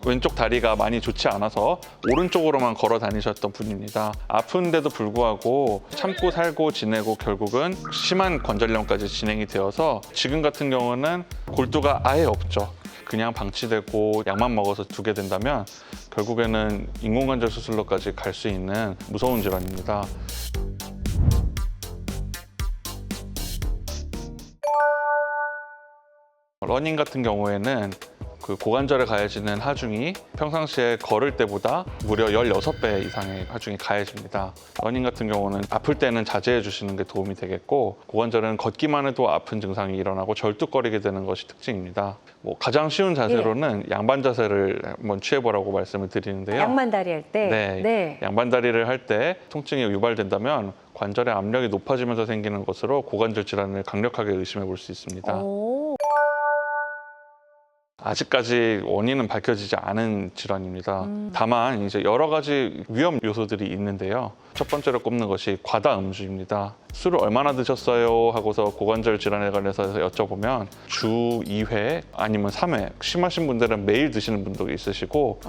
왼쪽 다리가 많이 좋지 않아서 오른쪽으로만 걸어 다니셨던 분입니다. 아픈데도 불구하고 참고 살고 지내고 결국은 심한 관절염까지 진행이 되어서 지금 같은 경우는 골두가 아예 없죠. 그냥 방치되고 약만 먹어서 두게 된다면 결국에는 인공관절 수술로까지 갈 수 있는 무서운 질환입니다. 러닝 같은 경우에는 그 고관절에 가해지는 하중이 평상시에 걸을 때보다 무려 16배 이상의 하중이 가해집니다. 러닝 같은 경우는 아플 때는 자제해 주시는 게 도움이 되겠고, 고관절은 걷기만 해도 아픈 증상이 일어나고 절뚝거리게 되는 것이 특징입니다. 가장 쉬운 자세로는 양반 자세를 한번 취해보라고 말씀을 드리는데요. 양반다리 할 때? 네. 양반다리를 할 때 통증이 유발된다면 관절의 압력이 높아지면서 생기는 것으로 고관절 질환을 강력하게 의심해 볼 수 있습니다. 오. 아직까지 원인은 밝혀지지 않은 질환입니다. 다만 이제 여러 가지 위험 요소들이 있는데요. 첫 번째로 꼽는 것이 과다 음주입니다. 술을 얼마나 드셨어요? 하고서 고관절 질환에 관해서 여쭤보면 주 2회 아니면 3회, 심하신 분들은 매일 드시는 분도 있으시고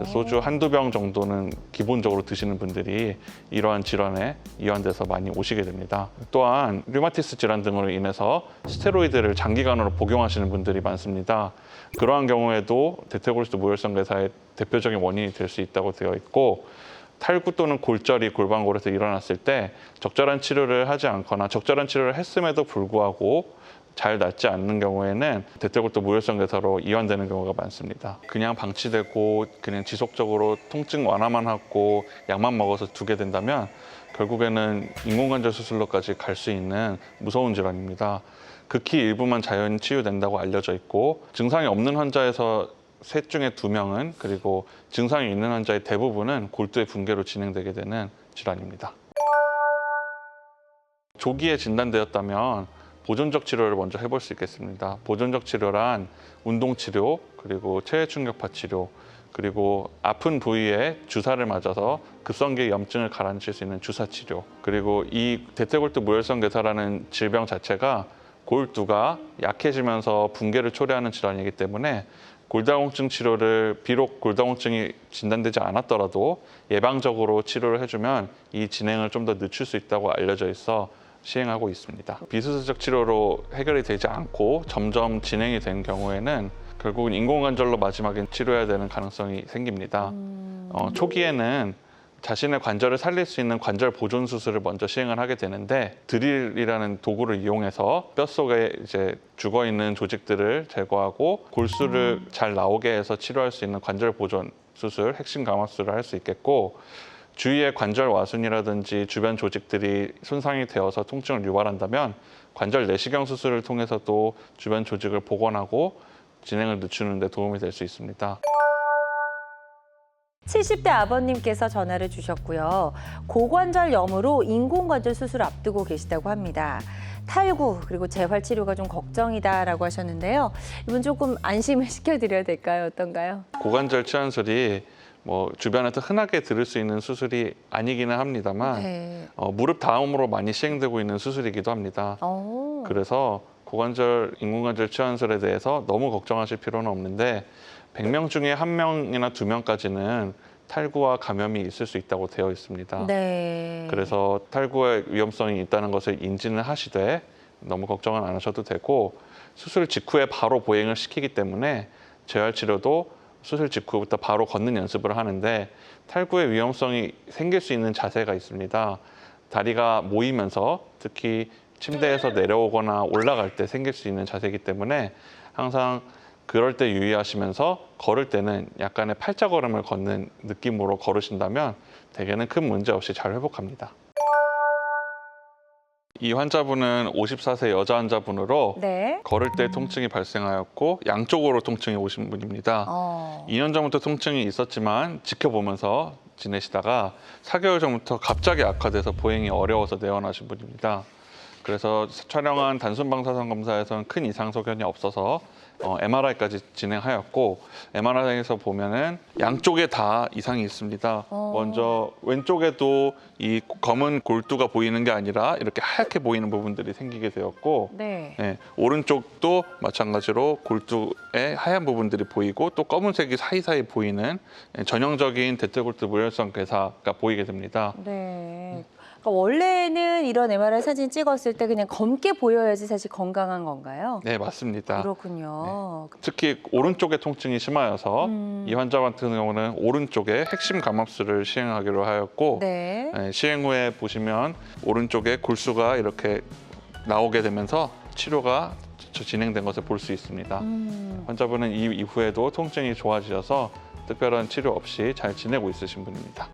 소주 한두 병 정도는 기본적으로 드시는 분들이 이러한 질환에 이완돼서 많이 오시게 됩니다. 또한 류마티스 질환 등으로 인해서 스테로이드를 장기간으로 복용하시는 분들이 많습니다. 그러한 경우에도 대퇴골수 무혈성 괴사의 대표적인 원인이 될 수 있다고 되어 있고, 탈구 또는 골절이 골반골에서 일어났을 때 적절한 치료를 하지 않거나 적절한 치료를 했음에도 불구하고 잘 낫지 않는 경우에는 대퇴골도 무혈성 괴사로 이완되는 경우가 많습니다. 그냥 방치되고 그냥 지속적으로 통증 완화만 하고 약만 먹어서 두게 된다면 결국에는 인공관절 수술로까지 갈 수 있는 무서운 질환입니다. 극히 일부만 자연히 치유된다고 알려져 있고, 증상이 없는 환자에서 셋 중에 2명은, 그리고 증상이 있는 환자의 대부분은 골두의 붕괴로 진행되게 되는 질환입니다. 조기에 진단되었다면 보존적 치료를 먼저 해볼 수 있겠습니다. 보존적 치료란 운동치료, 그리고 체외충격파 치료, 그리고 아픈 부위에 주사를 맞아서 급성기 염증을 가라앉힐 수 있는 주사 치료, 그리고 이 대퇴골두 무혈성 괴사라는 질병 자체가 골두가 약해지면서 붕괴를 초래하는 질환이기 때문에 골다공증 치료를 비록 골다공증이 진단되지 않았더라도 예방적으로 치료를 해주면 이 진행을 좀 더 늦출 수 있다고 알려져 있어 시행하고 있습니다. 비수술적 치료로 해결이 되지 않고 점점 진행이 된 경우에는 결국은 인공관절로 마지막엔 치료해야 되는 가능성이 생깁니다. 초기에는 자신의 관절을 살릴 수 있는 관절 보존 수술을 먼저 시행을 하게 되는데, 드릴이라는 도구를 이용해서 뼛속에 이제 죽어 있는 조직들을 제거하고 골수를 잘 나오게 해서 치료할 수 있는 관절 보존 수술, 핵심 감압 수술을 할 수 있겠고, 주위의 관절 와순이라든지 주변 조직들이 손상이 되어서 통증을 유발한다면 관절 내시경 수술을 통해서도 주변 조직을 복원하고 진행을 늦추는 데 도움이 될 수 있습니다. 70대 아버님께서 전화를 주셨고요. 고관절염으로 인공관절 수술 앞두고 계시다고 합니다. 탈구 그리고 재활 치료가 좀 걱정이다라고 하셨는데요. 이분 조금 안심을 시켜드려야 될까요? 어떤가요? 고관절 치환술이 주변에서 흔하게 들을 수 있는 수술이 아니기는 합니다만 네. 무릎 다음으로 많이 시행되고 있는 수술이기도 합니다. 그래서 고관절 인공관절 치환술에 대해서 너무 걱정하실 필요는 없는데, 100명 중에 1명이나 2명까지는 탈구와 감염이 있을 수 있다고 되어 있습니다. 네. 그래서 탈구의 위험성이 있다는 것을 인지는 하시되 너무 걱정은 안 하셔도 되고, 수술 직후에 바로 보행을 시키기 때문에 재활 치료도 수술 직후부터 바로 걷는 연습을 하는데, 탈구의 위험성이 생길 수 있는 자세가 있습니다. 다리가 모이면서 특히 침대에서 내려오거나 올라갈 때 생길 수 있는 자세이기 때문에 항상 그럴 때 유의하시면서 걸을 때는 약간의 팔자걸음을 걷는 느낌으로 걸으신다면 대개는 큰 문제 없이 잘 회복합니다. 이 환자분은 54세 여자 환자분으로 네. 걸을 때 통증이 발생하였고 양쪽으로 통증이 오신 분입니다. 2년 전부터 통증이 있었지만 지켜보면서 지내시다가 4개월 전부터 갑자기 악화돼서 보행이 어려워서 내원하신 분입니다. 그래서 촬영한 단순 방사선 검사에서는 큰 이상 소견이 없어서 MRI까지 진행하였고 MRI에서 보면은 양쪽에 다 이상이 있습니다. 먼저 왼쪽에도 이 검은 골두가 보이는 게 아니라 이렇게 하얗게 보이는 부분들이 생기게 되었고 네. 네, 오른쪽도 마찬가지로 골두에 하얀 부분들이 보이고 또 검은색이 사이사이 보이는 전형적인 대퇴골두 무혈성 괴사가 보이게 됩니다. 네. 그러니까 원래는 이런 MRI 사진 찍었을 때 그냥 검게 보여야지 사실 건강한 건가요? 네, 맞습니다. 그렇군요. 특히 오른쪽에 통증이 심하여서 이 환자 같은 경우는 오른쪽에 핵심 감압술을 시행하기로 하였고 네. 시행 후에 보시면 오른쪽에 골수가 이렇게 나오게 되면서 치료가 진행된 것을 볼 수 있습니다. 환자분은 이 이후에도 통증이 좋아지셔서 특별한 치료 없이 잘 지내고 있으신 분입니다.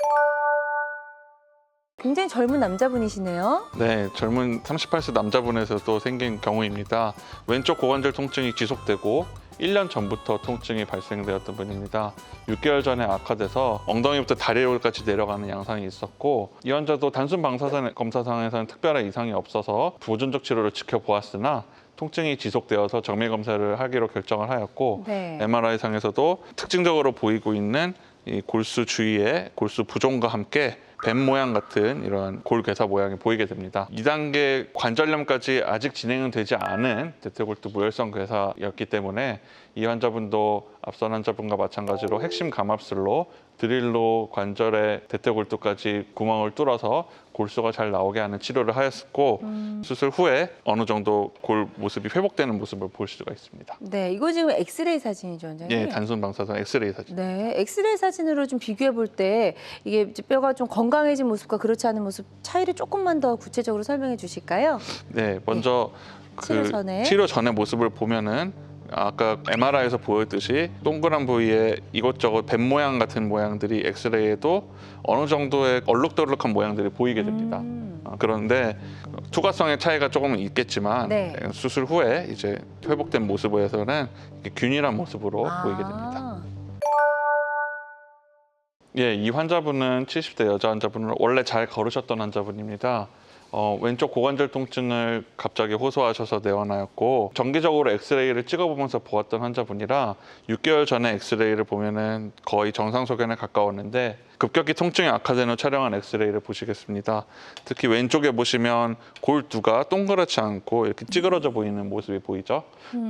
굉장히 젊은 남자분이시네요. 네, 젊은 38세 남자분에서도 생긴 경우입니다. 왼쪽 고관절 통증이 지속되고 1년 전부터 통증이 발생되었던 분입니다. 6개월 전에 악화돼서 엉덩이부터 다리까지 내려가는 양상이 있었고 이 환자도 단순 방사선 검사상에서는 특별한 이상이 없어서 보존적 치료를 지켜보았으나 통증이 지속되어서 정밀 검사를 하기로 결정을 하였고 네. MRI상에서도 특징적으로 보이고 있는 이 골수 주위에 골수 부종과 함께 뱀 모양 같은 이런 골괴사 모양이 보이게 됩니다. 2단계 관절염까지 아직 진행은 되지 않은 대퇴골두 무혈성 괴사였기 때문에 이 환자분도 앞선 환자분과 마찬가지로 핵심 감압술로 드릴로 관절의 대퇴골두까지 구멍을 뚫어서 골수가 잘 나오게 하는 치료를 하였고 수술 후에 어느 정도 골 모습이 회복되는 모습을 볼 수가 있습니다. 네, 이거 지금 엑스레이 사진이죠, 원장님? 예, 단순 방사선 엑스레이 사진. 네, 엑스레이 사진으로 좀 비교해 볼 때 이게 이제 뼈가 좀 건강해진 모습과 그렇지 않은 모습 차이를 조금만 더 구체적으로 설명해 주실까요? 네, 먼저 치료 전의 모습을 보면은 아까 MRI에서 보였듯이 동그란 부위에 이것저것 뱀 모양 같은 모양들이 엑스레이에도 어느 정도의 얼룩덜룩한 모양들이 보이게 됩니다. 그런데 투과성의 차이가 조금은 있겠지만 네. 수술 후에 이제 회복된 모습에서는 균일한 모습으로 보이게 됩니다. 예, 이 환자분은 70대 여자 환자분은 원래 잘 걸으셨던 환자분입니다. 왼쪽 고관절 통증을 갑자기 호소하셔서 내원하였고 정기적으로 엑스레이를 찍어보면서 보았던 환자분이라 6개월 전에 엑스레이를 보면은 거의 정상 소견에 가까웠는데 급격히 통증이 악화된 후 촬영한 엑스레이를 보시겠습니다. 특히 왼쪽에 보시면 골두가 동그랗지 않고 이렇게 찌그러져 보이는 모습이 보이죠.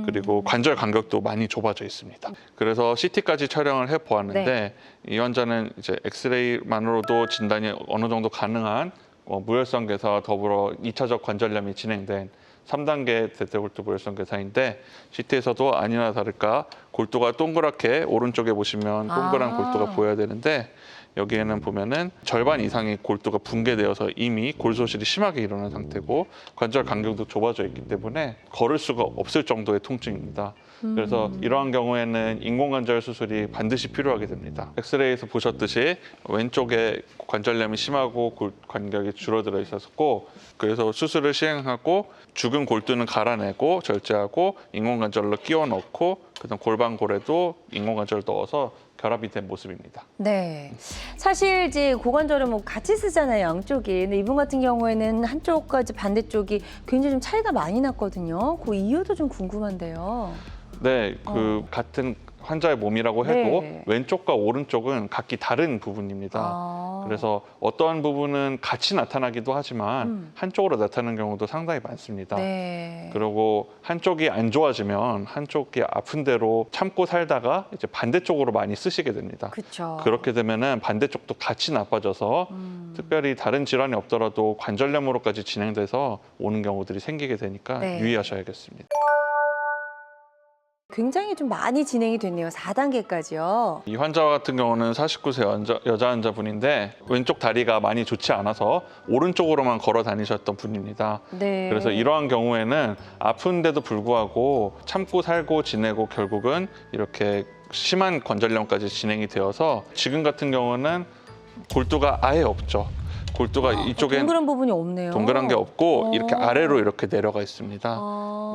그리고 관절 간격도 많이 좁아져 있습니다. 그래서 CT까지 촬영을 해보았는데 네. 이 환자는 이제 엑스레이만으로도 진단이 어느 정도 가능한 무혈성 괴사와 더불어 2차적 관절염이 진행된 3단계 대퇴골두 무혈성 괴사인데 CT에서도 아니나 다를까 골두가 동그랗게 오른쪽에 보시면 동그란 골두가 보여야 되는데 여기에는 보면은 절반 이상의 골두가 붕괴되어서 이미 골소실이 심하게 일어난 상태고 관절 간격도 좁아져 있기 때문에 걸을 수가 없을 정도의 통증입니다. 그래서 이러한 경우에는 인공관절 수술이 반드시 필요하게 됩니다. 엑스레이에서 보셨듯이 왼쪽에 관절염이 심하고 간격이 줄어들어 있었고 그래서 수술을 시행하고 죽은 골두는 갈아내고 절제하고 인공관절로 끼워 넣고 그다음 골반골에도 인공관절을 넣어서 결합이 된 모습입니다. 네, 사실 이제 고관절은 뭐 같이 쓰잖아요, 양쪽이. 근데 이분 같은 경우에는 한쪽까지 반대쪽이 굉장히 좀 차이가 많이 났거든요. 그 이유도 좀 궁금한데요. 네, 같은 환자의 몸이라고 해도 네. 왼쪽과 오른쪽은 각기 다른 부분입니다. 그래서 어떠한 부분은 같이 나타나기도 하지만 한쪽으로 나타나는 경우도 상당히 많습니다. 네. 그리고 한쪽이 안 좋아지면 한쪽이 아픈 대로 참고 살다가 이제 반대쪽으로 많이 쓰시게 됩니다. 그렇죠. 그렇게 되면은 반대쪽도 같이 나빠져서 특별히 다른 질환이 없더라도 관절염으로까지 진행돼서 오는 경우들이 생기게 되니까 네. 유의하셔야겠습니다. 굉장히 좀 많이 진행이 됐네요. 4단계까지요. 이 환자 같은 경우는 49세 여자 환자분인데 왼쪽 다리가 많이 좋지 않아서 오른쪽으로만 걸어 다니셨던 분입니다. 네. 그래서 이러한 경우에는 아픈데도 불구하고 참고 살고 지내고 결국은 이렇게 심한 관절염까지 진행이 되어서 지금 같은 경우는 골두가 아예 없죠. 골두가 이쪽엔 동그란 부분이 없네요. 동그란 게 없고 이렇게 아래로 이렇게 내려가 있습니다.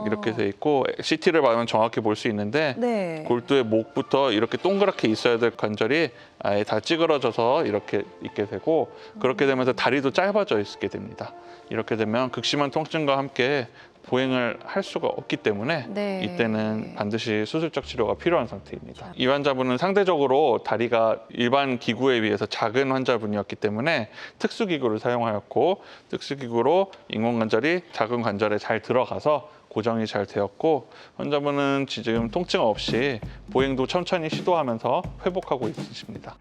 이렇게 돼 있고 CT를 봐면 정확히 볼 수 있는데 네. 골두의 목부터 이렇게 동그랗게 있어야 될 관절이 아예 다 찌그러져서 이렇게 있게 되고 그렇게 되면서 다리도 짧아져 있게 됩니다. 이렇게 되면 극심한 통증과 함께 보행을 할 수가 없기 때문에 네. 이때는 반드시 수술적 치료가 필요한 상태입니다. 이 환자분은 상대적으로 다리가 일반 기구에 비해서 작은 환자분이었기 때문에 특수기구를 사용하였고 특수기구로 인공관절이 작은 관절에 잘 들어가서 고정이 잘 되었고 환자분은 지금 통증 없이 보행도 천천히 시도하면서 회복하고 있으십니다.